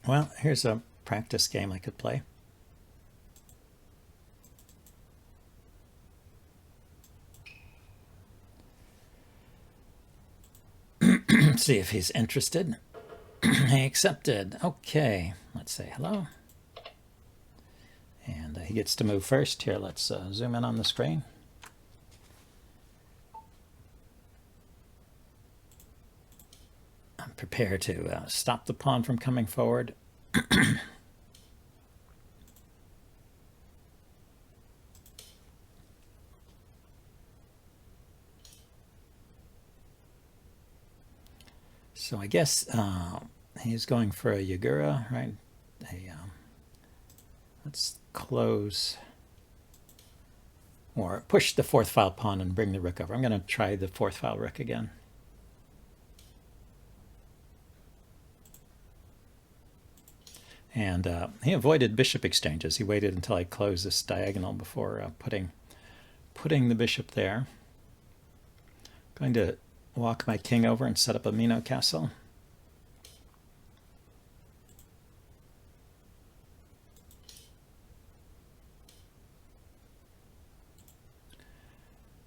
Well, here's a practice game I could play. See if he's interested. He accepted. Okay, let's say hello. And he gets to move first. Here, let's zoom in on the screen. I'm prepared to stop the pawn from coming forward. So I guess he's going for a Yagura, right? Let's close or push the fourth file pawn and bring the rook over. I'm going to try the fourth file rook again. And he avoided bishop exchanges. He waited until I closed this diagonal before putting the bishop there. I'm going to walk my king over and set up a Mino castle.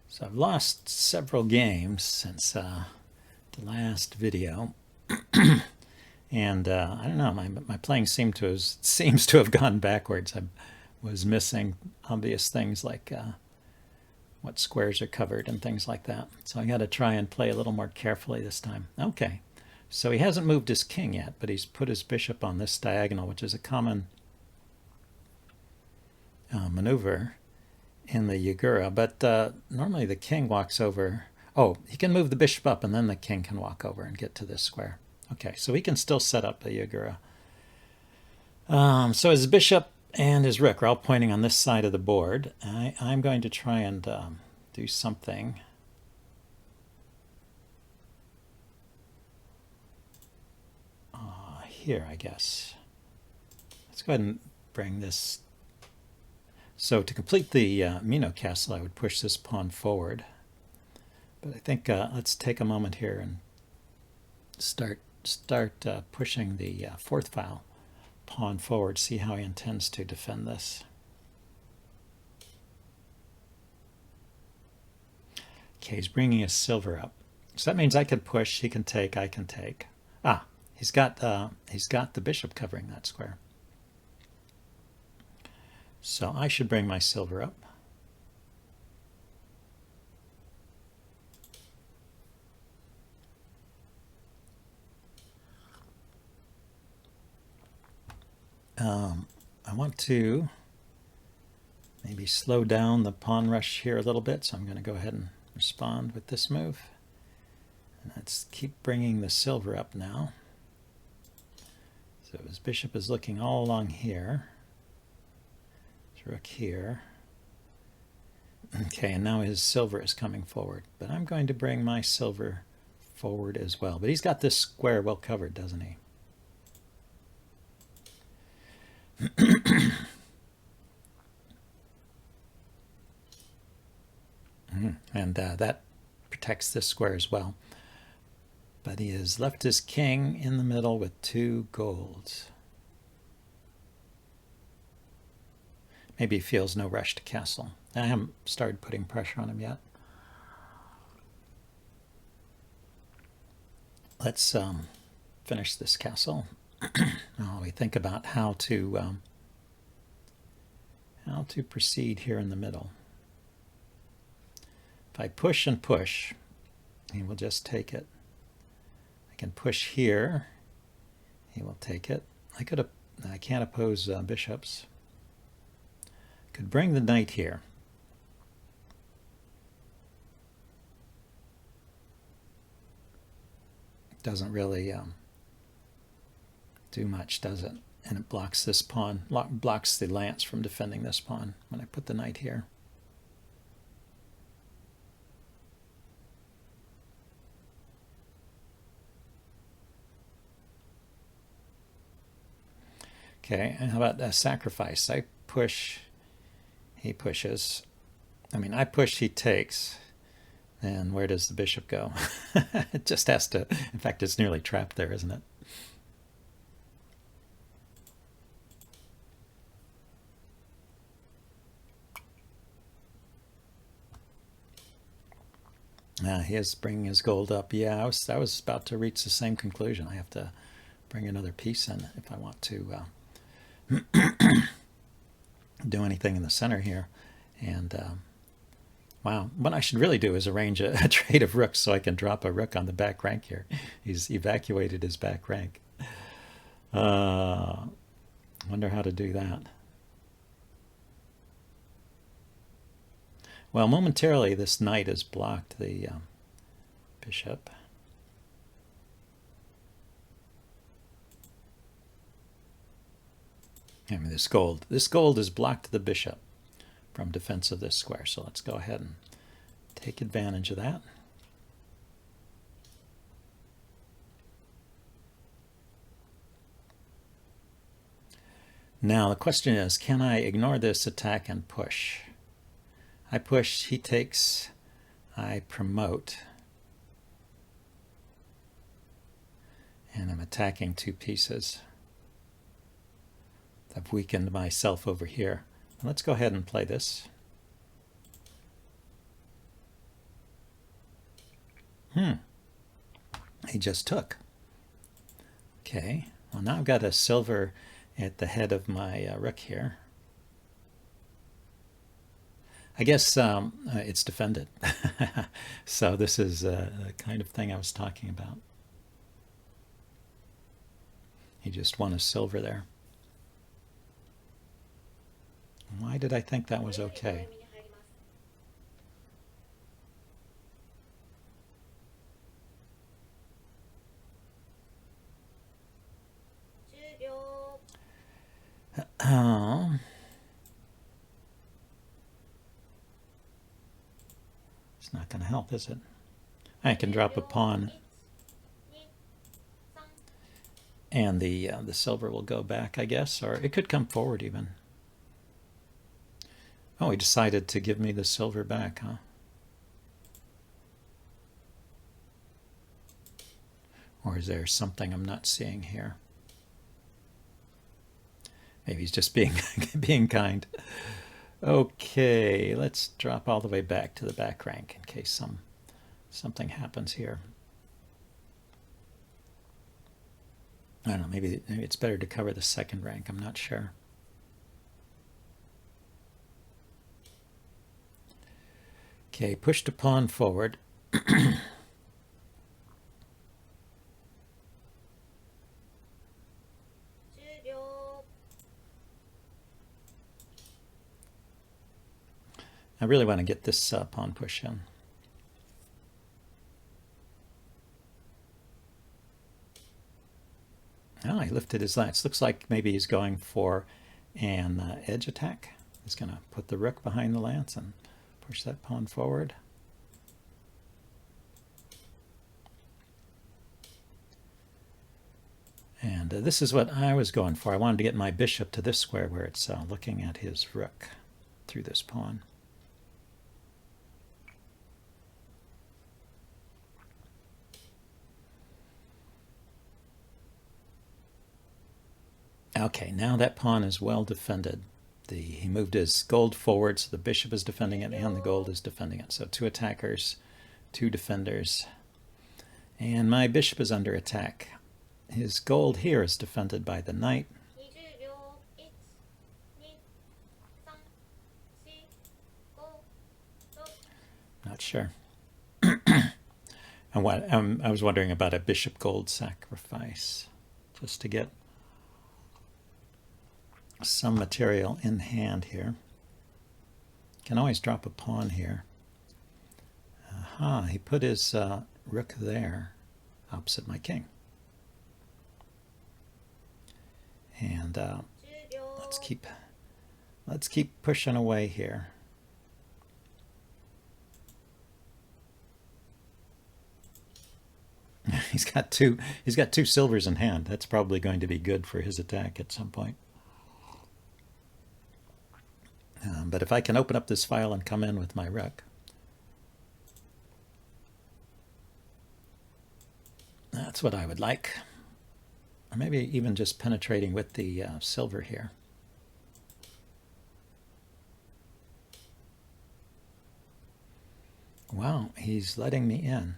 So I've lost several games since the last video. And I don't know, my playing seems to have gone backwards. I was missing obvious things like what squares are covered and things like that. So I got to try and play a little more carefully this time. Okay, so he hasn't moved his king yet, but he's put his bishop on this diagonal, which is a common maneuver in the Yagura. But normally the king walks over. Oh, he can move the bishop up, and then the king can walk over and get to this square. Okay, so he can still set up a Yagura. So his bishop and his rook are all pointing on this side of the board. I'm going to try and do something. Here, I guess. Let's go ahead and bring this. So to complete the Mino castle, I would push this pawn forward. But I think let's take a moment here and start pushing the fourth file pawn forward, see how he intends to defend this. Okay, he's bringing his silver up. So that means I can push, he can take, I can take. Ah, he's got the bishop covering that square. So I should bring my silver up. I want to maybe slow down the pawn rush here a little bit, so I'm going to go ahead and respond with this move. And let's keep bringing the silver up now. So his bishop is looking all along here. His rook here. Okay, and now his silver is coming forward. But I'm going to bring my silver forward as well. But he's got this square well covered, doesn't he? And that protects this square as well. But he has left his king in the middle with 2 golds. Maybe he feels no rush to castle. I haven't started putting pressure on him yet. Let's finish this castle. Now we think about how to proceed here in the middle. If I push and push, he will just take it. I can push here. He will take it. I can't oppose bishops. Could bring the knight here. Doesn't really do much, does it? And it blocks this pawn, blocks the lance from defending this pawn when I put the knight here. Okay, and how about a sacrifice? I push, he pushes. I mean, I push, he takes. And where does the bishop go? It just has to, in fact, it's nearly trapped there, isn't it? He is bringing his gold up. Yeah, I was about to reach the same conclusion. I have to bring another piece in if I want to do anything in the center here. And wow, what I should really do is arrange a trade of rooks so I can drop a rook on the back rank here. He's evacuated his back rank. Wonder how to do that. Well, momentarily this knight has blocked the bishop. I mean, this gold has blocked the bishop from defense of this square. So let's go ahead and take advantage of that. Now the question is, can I ignore this attack and push? I push, he takes, I promote. And I'm attacking two pieces. I've weakened myself over here. Let's go ahead and play this. He just took. Okay, well now I've got a silver at the head of my rook here. I guess it's defended. So this is the kind of thing I was talking about. He just won a silver there. Why did I think that was okay? It's not going to help, is it? I can drop a pawn, and the silver will go back, I guess, or it could come forward even. Oh, he decided to give me the silver back, huh? Or is there something I'm not seeing here? Maybe he's just being being kind. Okay, let's drop all the way back to the back rank in case something happens here. I don't know, maybe it's better to cover the second rank, I'm not sure. Okay, push the pawn forward. I really want to get this pawn push in. Oh, he lifted his lance. Looks like maybe he's going for an edge attack. He's going to put the rook behind the lance and push that pawn forward. And this is what I was going for. I wanted to get my bishop to this square where it's looking at his rook through this pawn. Okay, now that pawn is well defended. He moved his gold forward, so the bishop is defending it and the gold is defending it. So two attackers, two defenders. And my bishop is under attack. His gold here is defended by the knight. Not sure. And what I was wondering about a bishop gold sacrifice, just to get some material in hand here. Can always drop a pawn here. Aha, he put his rook there opposite my king. And let's keep pushing away here. He's got two silvers in hand. That's probably going to be good for his attack at some point. But if I can open up this file and come in with my rook, that's what I would like. Or maybe even just penetrating with the silver here. Wow, he's letting me in.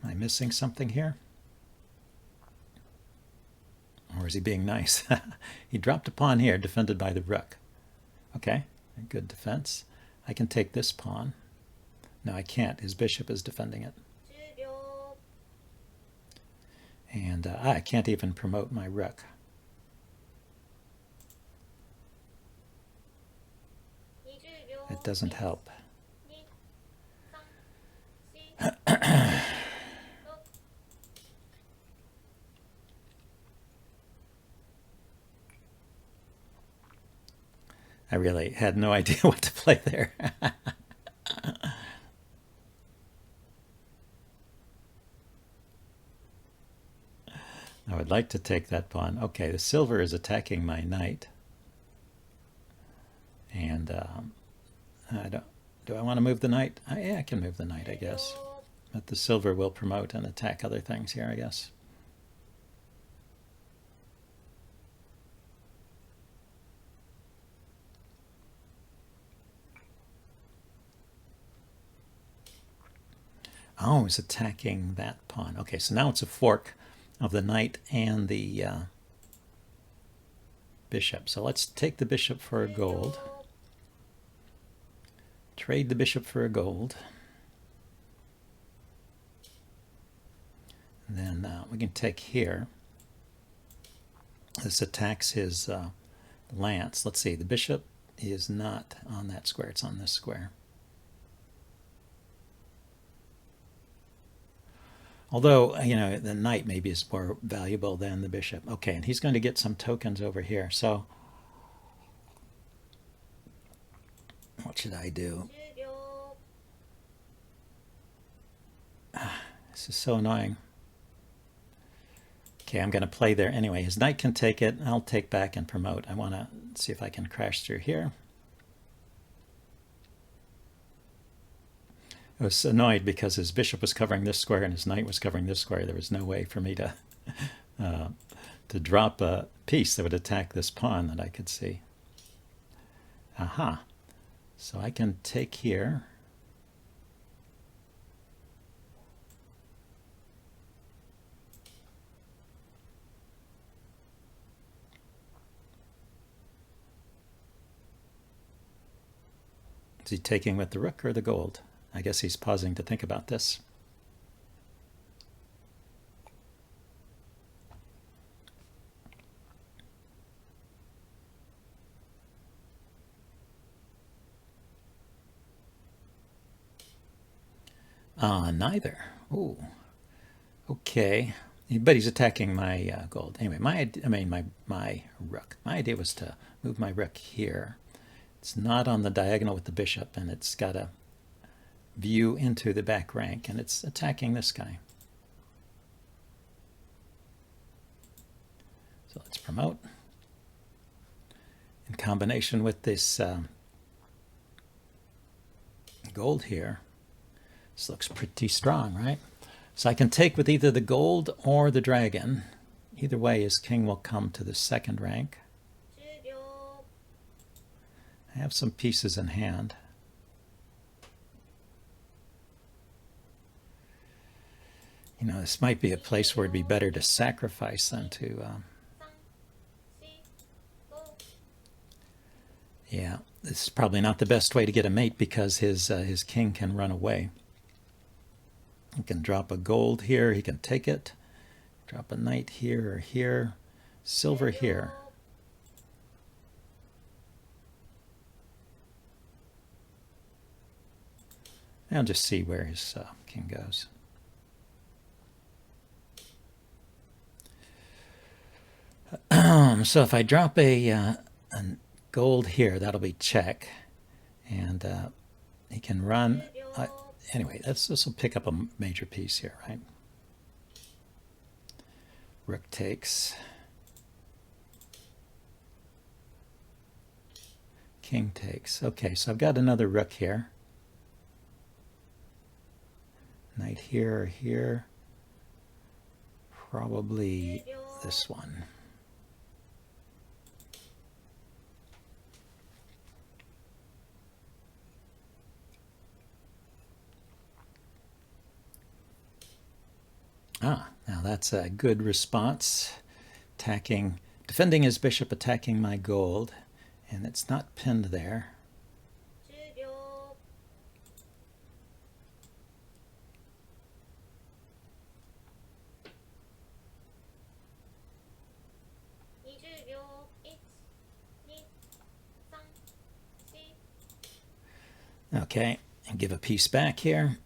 Am I missing something here? Or is he being nice? He dropped a pawn here, defended by the rook. Okay, a good defense. I can take this pawn. No, I can't. His bishop is defending it. And I can't even promote my rook. It doesn't help. I really had no idea what to play there. I would like to take that pawn. Okay, the silver is attacking my knight. And do I want to move the knight? Yeah, I can move the knight, I guess. But the silver will promote and attack other things here, I guess. Oh, he's attacking that pawn. Okay, so now it's a fork of the knight and the bishop. So let's take the bishop for a gold. Trade the bishop for a gold. And then we can take here. This attacks his lance. Let's see, the bishop is not on that square. It's on this square. Although, you know, the knight maybe is more valuable than the bishop. Okay, and he's going to get some tokens over here. So what should I do? This is so annoying. Okay, I'm going to play there anyway. His knight can take it. I'll take back and promote. I want to see if I can crash through here. I was annoyed because his bishop was covering this square and his knight was covering this square. There was no way for me to drop a piece that would attack this pawn that I could see. Aha. So I can take here. Is he taking with the rook or the gold? I guess he's pausing to think about this. Neither. Ooh. Okay. But he's attacking my gold. Anyway, my rook. My idea was to move my rook here. It's not on the diagonal with the bishop, and it's got a view into the back rank, and it's attacking this guy. So let's promote. In combination with this gold here, this looks pretty strong, right? So I can take with either the gold or the dragon. Either way, his king will come to the second rank. I have some pieces in hand. You know, this might be a place where it'd be better to sacrifice than to... yeah, this is probably not the best way to get a mate because his king can run away. He can drop a gold here. He can take it. Drop a knight here or here. Silver here. I'll just see where his king goes. So if I drop a gold here, that'll be check. And he can run... anyway, this will pick up a major piece here, right? Rook takes. King takes. Okay, so I've got another rook here. Knight here or here. Probably this one. Ah, now that's a good response. Attacking, defending his bishop, attacking my gold, and it's not pinned there. Okay, and give a piece back here.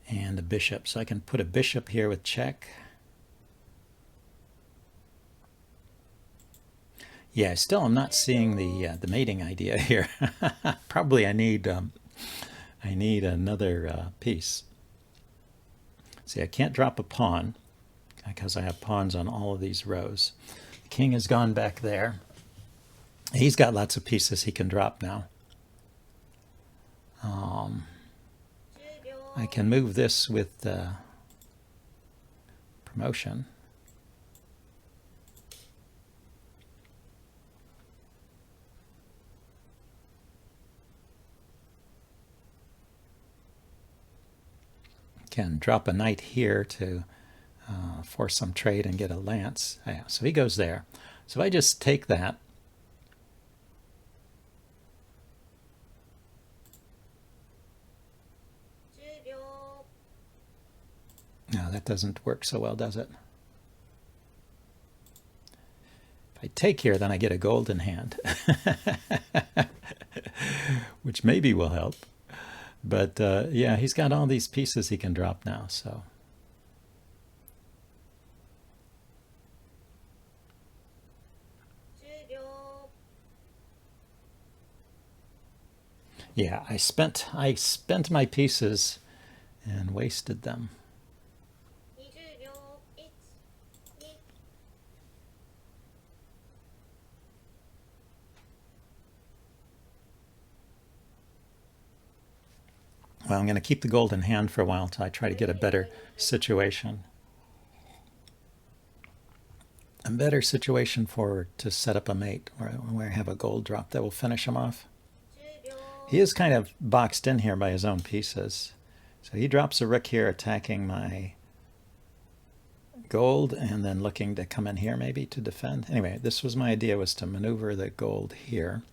And a bishop, so I can put a bishop here with check. Yeah, still I'm not seeing the mating idea here. Probably I need another piece. See, I can't drop a pawn because I have pawns on all of these rows. The king has gone back there. He's got lots of pieces he can drop now. I can move this with promotion. Can drop a knight here to force some trade and get a lance. Yeah, so he goes there. So if I just take that, no, that doesn't work so well, does it? If I take here, then I get a golden hand, which maybe will help. But yeah, he's got all these pieces he can drop now, so. Yeah, I spent my pieces and wasted them. Well, I'm going to keep the golden hand for a while until I try to get a better situation. A better situation to set up a mate where I have a gold drop that will finish him off. He is kind of boxed in here by his own pieces. So he drops a rook here attacking my gold and then looking to come in here maybe to defend. Anyway, this was my idea, was to maneuver the gold here,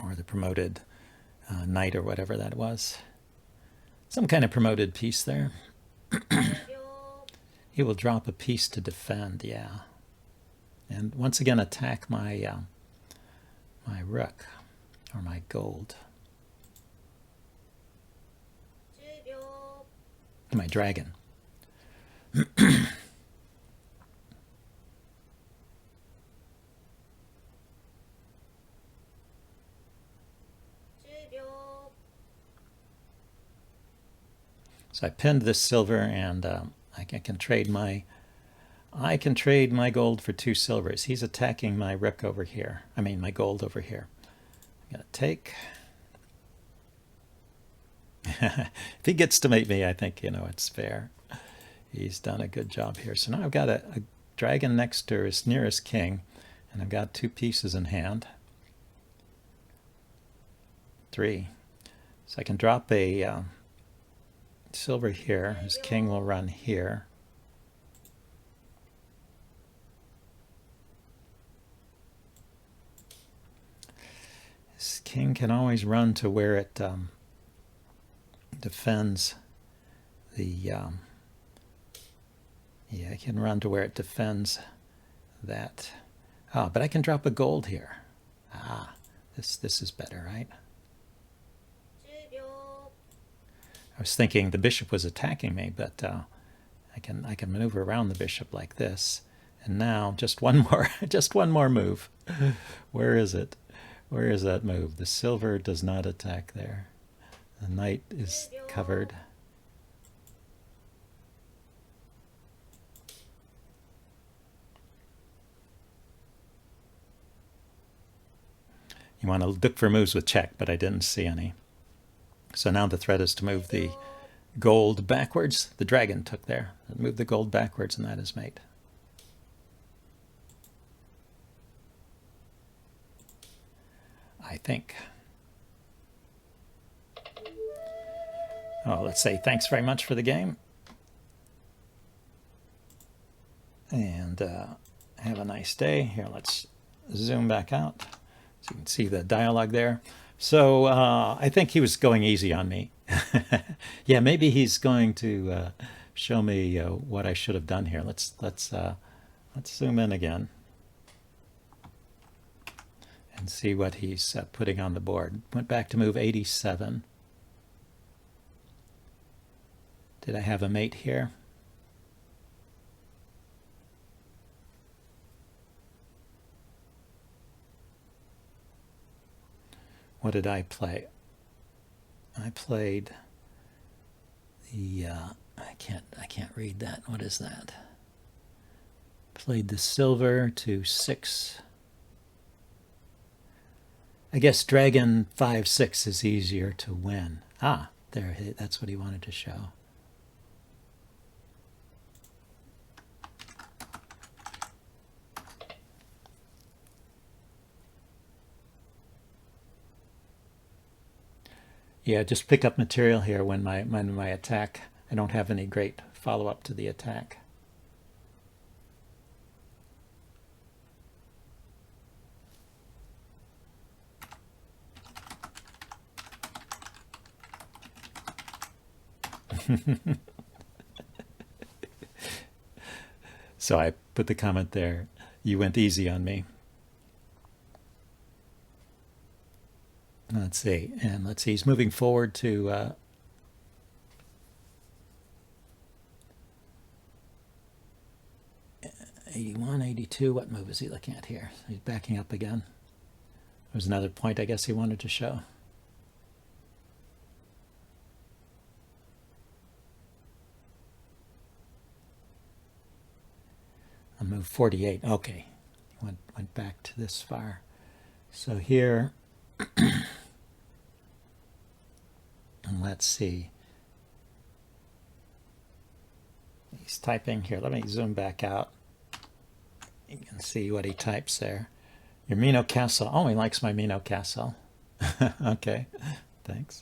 or the promoted knight or whatever that was. Some kind of promoted piece there. He will drop a piece to defend, yeah. And once again attack my my rook or my gold. My dragon. So I pinned this silver, and I can trade my gold for 2 silvers. He's attacking my rook over here. I mean my gold over here. I'm gonna take. If he gets to mate me, I think it's fair. He's done a good job here. So now I've got a dragon next to his nearest king, and I've got 2 pieces in hand. 3. So I can drop a silver here. His king will run here. His king can always run to where it defends the yeah, I can run to where it defends that. Ah, but I can drop a gold here. Ah, this is better, right? I was thinking the bishop was attacking me, but I can maneuver around the bishop like this. And now just one more move. Where is it? Where is that move? The silver does not attack there. The knight is covered. You want to look for moves with check, but I didn't see any. So now the threat is to move the gold backwards. The dragon took there. Move the gold backwards, and that is mate. I think. Oh, let's say thanks very much for the game. And have a nice day. Here, let's zoom back out so you can see the dialogue there. So I think he was going easy on me. Yeah, maybe he's going to show me what I should have done here. Let's zoom in again and see what he's putting on the board. Went back to move 87. Did I have a mate here? What did I play? I played the I can't read that. What is that? Played the silver to 6. I guess Dragon 5-6 is easier to win. Ah, there, that's what he wanted to show. Yeah, just pick up material here when my attack. I don't have any great follow-up to the attack. So I put the comment there, you went easy on me. Let's see, and let's see, he's moving forward to 81, 82. What move is he looking at here? He's backing up again. There's another point I guess he wanted to show. I'll move 48. Okay, went back to this far. So here, and let's see. He's typing here. Let me zoom back out. You can see what he types there. Your Mino Castle. Oh, he likes my Mino Castle. Okay, thanks.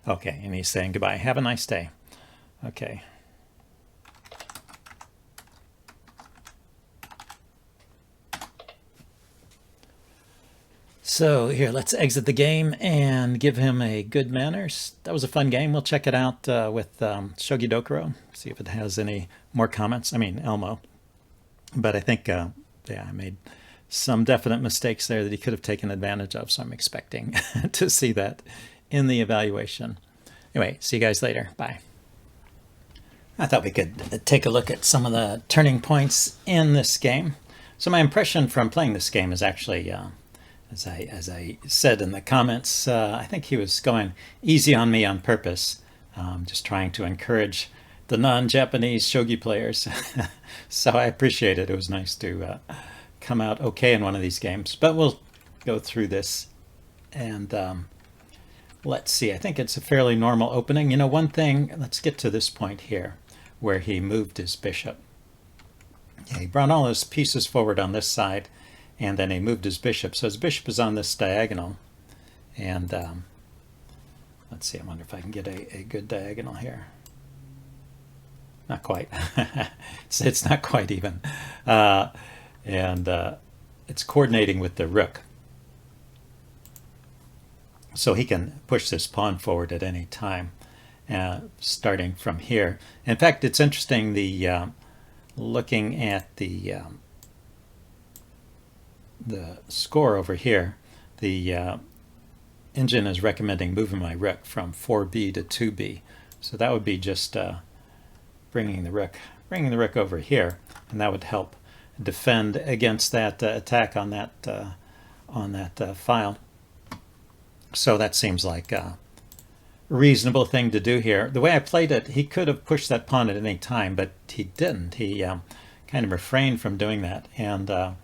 Okay, and he's saying goodbye. Have a nice day. Okay. So here, let's exit the game and give him a good manners. That was a fun game. We'll check it out with Shogi Dokuro, see if it has any more comments. I mean, Elmo. But I think, yeah, I made some definite mistakes there that he could have taken advantage of, so I'm expecting to see that in the evaluation. Anyway, see you guys later. Bye. I thought we could take a look at some of the turning points in this game. So my impression from playing this game is actually, as I said in the comments, I think he was going easy on me on purpose, just trying to encourage the non-Japanese shogi players. So I appreciate it. It was nice to come out okay in one of these games. But we'll go through this and let's see. I think it's a fairly normal opening. You know, one thing, let's get to this point here where he moved his bishop. Yeah, he brought all his pieces forward on this side, and then he moved his bishop. So his bishop is on this diagonal. And let's see, I wonder if I can get a good diagonal here. Not quite. It's not quite even. And it's coordinating with the rook. So he can push this pawn forward at any time, starting from here. In fact, it's interesting, the looking at the score over here, the engine is recommending moving my rook from 4b to 2b. So that would be just bringing the rook over here, and that would help defend against that attack on that file. So that seems like a reasonable thing to do here. The way I played it, he could have pushed that pawn at any time, but he didn't. He kind of refrained from doing that. And at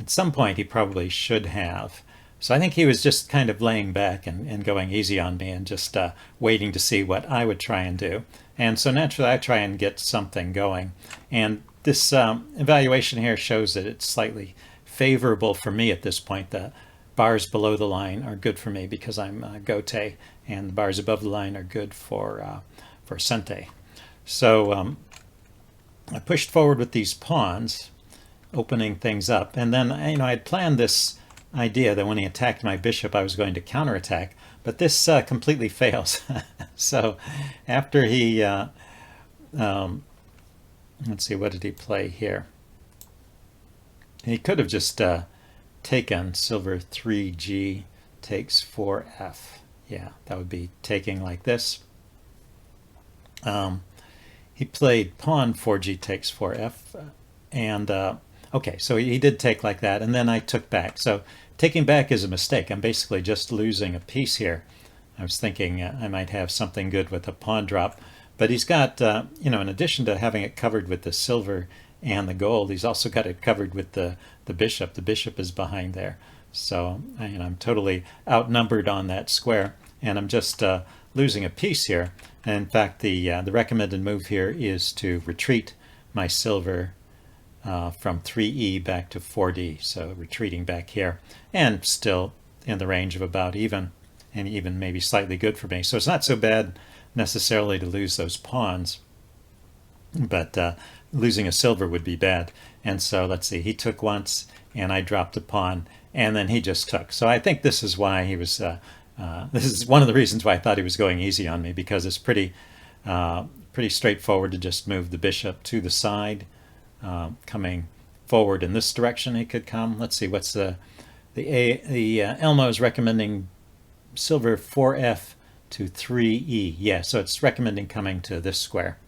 some point, he probably should have. So I think he was just kind of laying back and going easy on me and just waiting to see what I would try and do. And so naturally I try and get something going. And this evaluation here shows that it's slightly favorable for me at this point. The bars below the line are good for me because I'm Gote, and the bars above the line are good for Sente. So I pushed forward with these pawns, opening things up. And then, I'd planned this idea that when he attacked my bishop, I was going to counterattack, but this completely fails. So after he, let's see, what did he play here? He could have just taken silver 3G takes 4F. Yeah, that would be taking like this. He played pawn 4G takes 4F, and okay, so he did take like that, and then I took back. So taking back is a mistake. I'm basically just losing a piece here. I was thinking I might have something good with a pawn drop, but he's got, in addition to having it covered with the silver and the gold, he's also got it covered with the bishop. The bishop is behind there. So I'm totally outnumbered on that square, and I'm just losing a piece here. And in fact, the recommended move here is to retreat my silver from 3E back to 4D, so retreating back here, and still in the range of about even, and even maybe slightly good for me. So it's not so bad necessarily to lose those pawns, but losing a silver would be bad. And so let's see, he took once, and I dropped a pawn, and then he just took. So I think this is why he was, this is one of the reasons why I thought he was going easy on me, because it's pretty straightforward to just move the bishop to the side, coming forward in this direction. He could come. Let's see, what's the Elmo is recommending silver 4F to 3E. Yeah, so it's recommending coming to this square.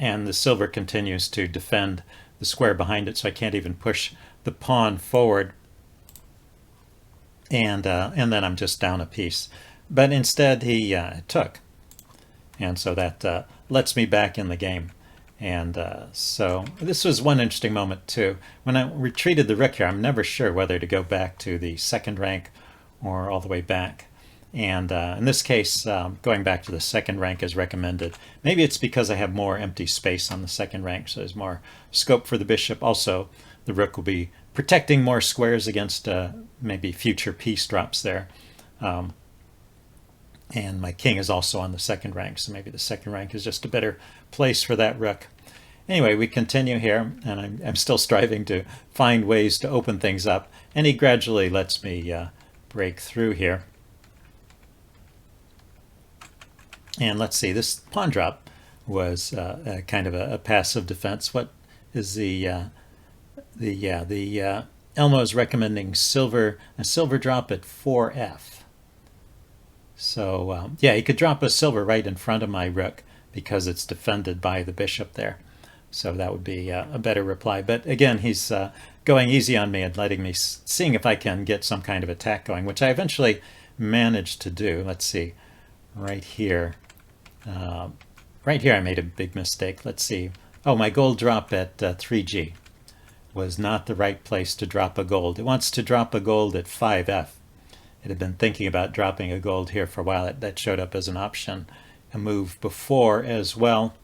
And the silver continues to defend the square behind it, so I can't even push the pawn forward. And then I'm just down a piece. But instead he took. And so that lets me back in the game. And so this was one interesting moment too. When I retreated the rook here, I'm never sure whether to go back to the second rank or all the way back. And in this case, going back to the second rank is recommended. Maybe it's because I have more empty space on the second rank, so there's more scope for the bishop. Also, the rook will be protecting more squares against maybe future piece drops there. And my king is also on the second rank, so maybe the second rank is just a better place for that rook. Anyway, we continue here, and I'm still striving to find ways to open things up, and he gradually lets me break through here. And let's see, this pawn drop was kind of a passive defense. What is the Elmo is recommending a silver drop at 4F. So yeah, he could drop a silver right in front of my rook because it's defended by the bishop there. So that would be a better reply. But again, he's going easy on me and letting me, seeing if I can get some kind of attack going, which I eventually managed to do. Let's see, right here. Right here I made a big mistake. Let's see. Oh, my gold drop at 3G was not the right place to drop a gold. It wants to drop a gold at 5F. It had been thinking about dropping a gold here for a while. That showed up as an option, a move before as well.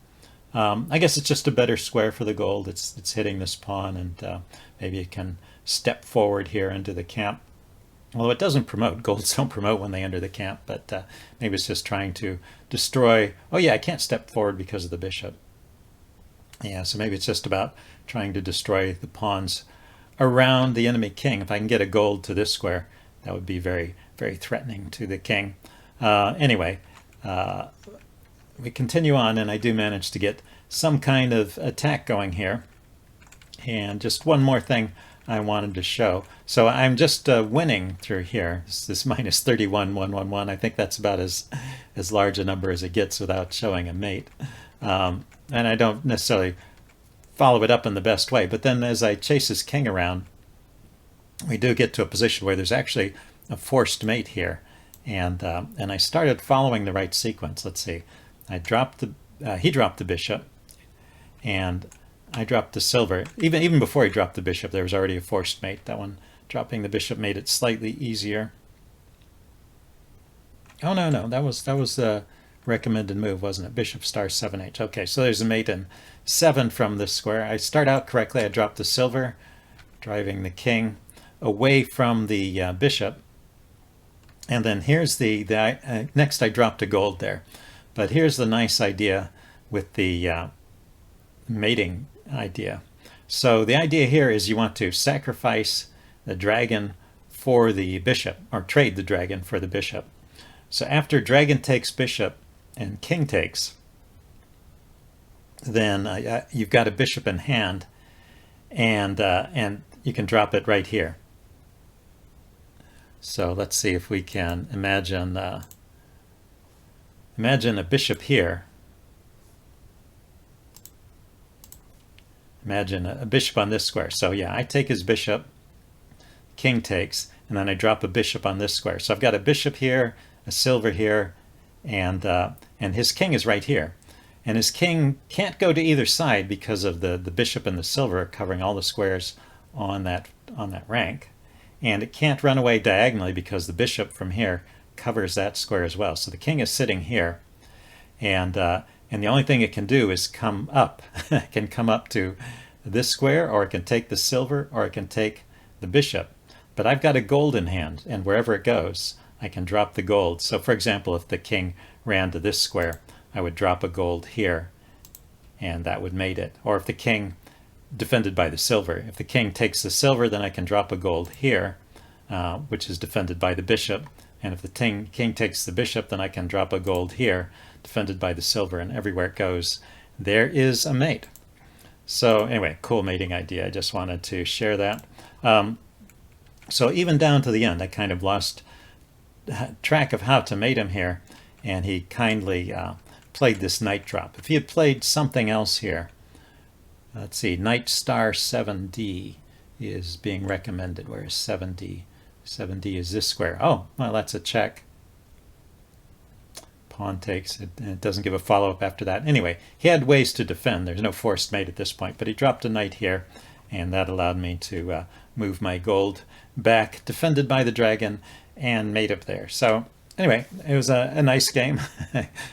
I guess it's just a better square for the gold. It's hitting this pawn, and maybe it can step forward here into the camp. Although it doesn't promote. Golds don't promote when they enter the camp, but maybe it's just trying to destroy. Oh yeah, I can't step forward because of the bishop. Yeah, so maybe it's just about trying to destroy the pawns around the enemy king. If I can get a gold to this square, that would be very, very threatening to the king. Anyway, we continue on, and I do manage to get some kind of attack going here. And just one more thing I wanted to show. So I'm just winning through here. This minus 31,111. I think that's about as large a number as it gets without showing a mate. And I don't necessarily follow it up in the best way. But then as I chase his king around, we do get to a position where there's actually a forced mate here. And I started following the right sequence. Let's see. I dropped he dropped the bishop, and I dropped the silver. Even before he dropped the bishop, there was already a forced mate. That one, dropping the bishop, made it slightly easier. Oh no, that was the recommended move, wasn't it? Bishop star 7h. Okay, so there's a mate in 7 from this square. I start out correctly. I drop the silver, driving the king away from the bishop. And then here's next I dropped a gold there. But here's the nice idea with the mating idea. So the idea here is you want to sacrifice the dragon for the bishop, or trade the dragon for the bishop. So after dragon takes bishop and king takes, then you've got a bishop in hand, and you can drop it right here. So let's see if we can imagine a bishop here. Imagine a bishop on this square. So yeah, I take his bishop, king takes, and then I drop a bishop on this square. So I've got a bishop here, a silver here, and his king is right here. And his king can't go to either side because of the bishop and the silver covering all the squares on that rank. And it can't run away diagonally because the bishop from here covers that square as well. So the king is sitting here, and the only thing it can do is come up. It can come up to this square, or it can take the silver, or it can take the bishop. But I've got a gold in hand, and wherever it goes, I can drop the gold. So for example, if the king ran to this square, I would drop a gold here, and that would mate it. Or if the king, defended by the silver, if the king takes the silver, then I can drop a gold here, which is defended by the bishop. And if the king takes the bishop, then I can drop a gold here, defended by the silver, and everywhere it goes, there is a mate. So anyway, cool mating idea. I just wanted to share that. So even down to the end, I kind of lost track of how to mate him here, and he kindly played this knight drop. If he had played something else here, let's see, knight star 7d is being recommended. Where is 7d? 7d is this square. Oh, well, that's a check. Pawn takes, it doesn't give a follow-up after that. Anyway, he had ways to defend. There's no forced mate at this point, but he dropped a knight here, and that allowed me to move my gold back, defended by the dragon, and mate up there. So anyway, it was a nice game,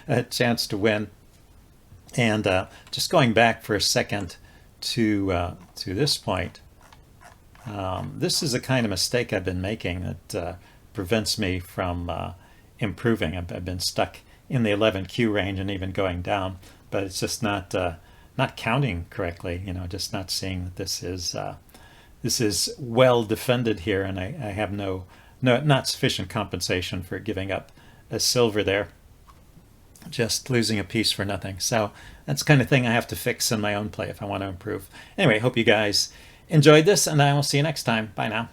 a chance to win. And just going back for a second to this point, this is a kind of mistake I've been making that prevents me from improving. I've been stuck in the 11Q range and even going down, but it's just not counting correctly. You know, just not seeing that this is well defended here, and I have not sufficient compensation for giving up a silver there, just losing a piece for nothing. So that's the kind of thing I have to fix in my own play if I want to improve. Anyway, hope you guys enjoyed this, and I will see you next time. Bye now.